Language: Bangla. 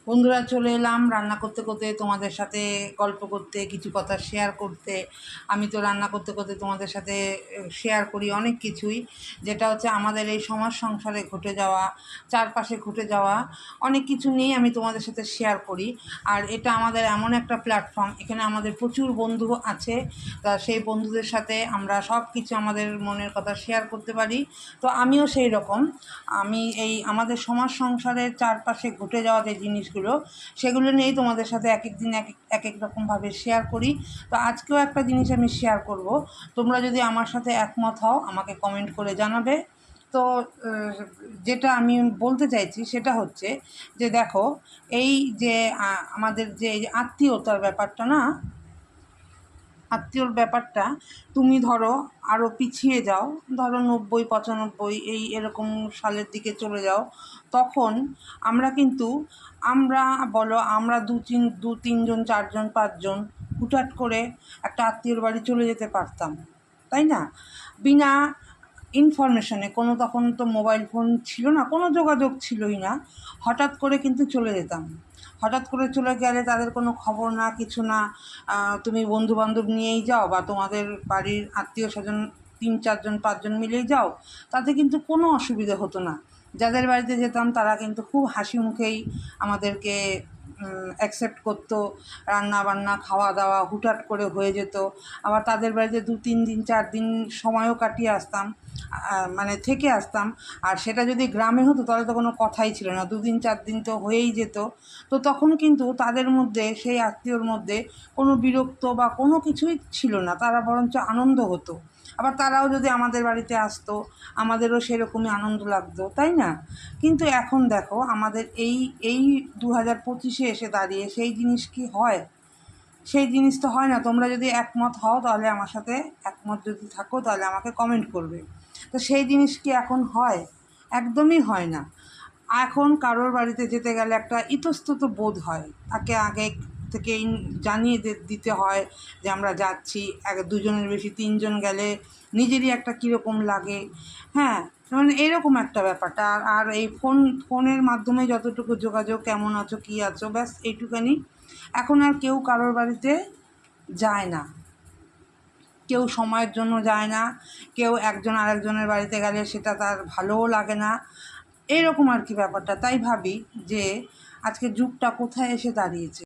বন্ধুরা, চলে এলাম রান্না করতে করতে তোমাদের সাথে গল্প করতে, কিছু কথা শেয়ার করতে। আমি তো রান্না করতে করতে তোমাদের সাথে শেয়ার করি অনেক কিছুই, যেটা হচ্ছে আমাদের এই সমাজ সংসারে ঘটে যাওয়া, চারপাশে ঘটে যাওয়া অনেক কিছু নিয়েই আমি তোমাদের সাথে শেয়ার করি। আর এটা আমাদের এমন একটা প্ল্যাটফর্ম, এখানে আমাদের প্রচুর বন্ধু আছে। তা সেই বন্ধুদের সাথে আমরা সব কিছু আমাদের মনের কথা শেয়ার করতে পারি। তো আমিও সেই রকম, আমি এই আমাদের সমাজ সংসারের চারপাশে ঘটে যাওয়া যে জিনিসগুলো, সেগুলো নিয়েই তোমাদের সাথে এক এক দিন এক এক রকমভাবে শেয়ার করি। তো আজকেও একটা জিনিস আমি শেয়ার করব। তোমরা যদি আমার সাথে একমত হও আমাকে কমেন্ট করে জানাবে। তো যেটা আমি বলতে চাইছি সেটা হচ্ছে যে দেখো, এই যে আমাদের যে এই আত্মীয়তার ব্যাপারটা না, আত্মীয়র ব্যাপারটা, তুমি ধরো আরও পিছিয়ে যাও, ধরো 90-95 এই এরকম সালের দিকে চলে যাও। তখন আমরা কিন্তু, আমরা বলো, আমরা দু তিনজন, চারজন, পাঁচজন হুটহাট করে একটা আত্মীয়র বাড়ি চলে যেতে পারতাম, তাই না? বিনা ইনফরমেশনে, কোনো তখন তো মোবাইল ফোন ছিল না, কোনো যোগাযোগ ছিলই না। হঠাৎ করে কিন্তু চলে যেতাম। হঠাৎ করে চলে গেলে তাদের কোনো খবর না, কিছু না। তুমি বন্ধুবান্ধব নিয়েই যাও বা তোমাদের বাড়ির আত্মীয় স্বজন 3-4-5জন মিলেই যাও, তাতে কিন্তু কোনো অসুবিধে হতো না। যাদের বাড়িতে যেতাম তারা কিন্তু খুব হাসি মুখেই আমাদেরকে অ্যাকসেপ্ট করতো। রান্না বান্না, খাওয়া দাওয়া হুটহাট করে হয়ে যেত। আবার তাদের বাড়িতে 2-3 দিন 4 দিন সময়ও কাটিয়ে আসতাম, মানে থেকে আসতাম। আর সেটা যদি গ্রামে হতো তাহলে তো কোনো কথাই ছিল না, 2 দিন 4 দিন তো হয়েই যেত। তো তখন কিন্তু তাদের মধ্যে, সেই আত্মীয়র মধ্যে কোনো বিরক্ত বা কোনো কিছুই ছিল না, তারা বরঞ্চ আনন্দ হতো। আবার তারাও যদি আমাদের বাড়িতে আসতো, আমাদেরও সেরকমই আনন্দ লাগতো, তাই না? কিন্তু এখন দেখো, আমাদের এই 2025-এ এসে দাঁড়িয়ে সেই জিনিস কি হয়? সেই জিনিস তো হয় না। তোমরা যদি একমত হও তাহলে আমার সাথে একমত, যদি থাকো তাহলে আমাকে কমেন্ট করবে। তো সেই জিনিস কি এখন হয়? একদমই হয় না। এখন কারোর বাড়িতে যেতে গেলে একটা ইতস্তত বোধ হয়, তাকে আগে থেকে জানিয়ে দিতে হয় যে আমরা যাচ্ছি। দুজনের বেশি, তিনজন গেলে নিজেরই একটা কীরকম লাগে। হ্যাঁ, মানে এরকম একটা ব্যাপারটা। আর এই ফোনের মাধ্যমে যতটুকু যোগাযোগ, কেমন আছো, কী আছো, ব্যাস এইটুখানি। এখন আর কেউ কারোর বাড়িতে যায় না, কেউ সময়ের জন্য যায় না, কেউ একজন আরেকজনের বাড়িতে গেলে সেটা তার ভালোও লাগে না, এরকম আর কি ব্যাপারটা। তাই ভাবি যে আজকে যুগটা কোথায় এসে দাঁড়িয়েছে।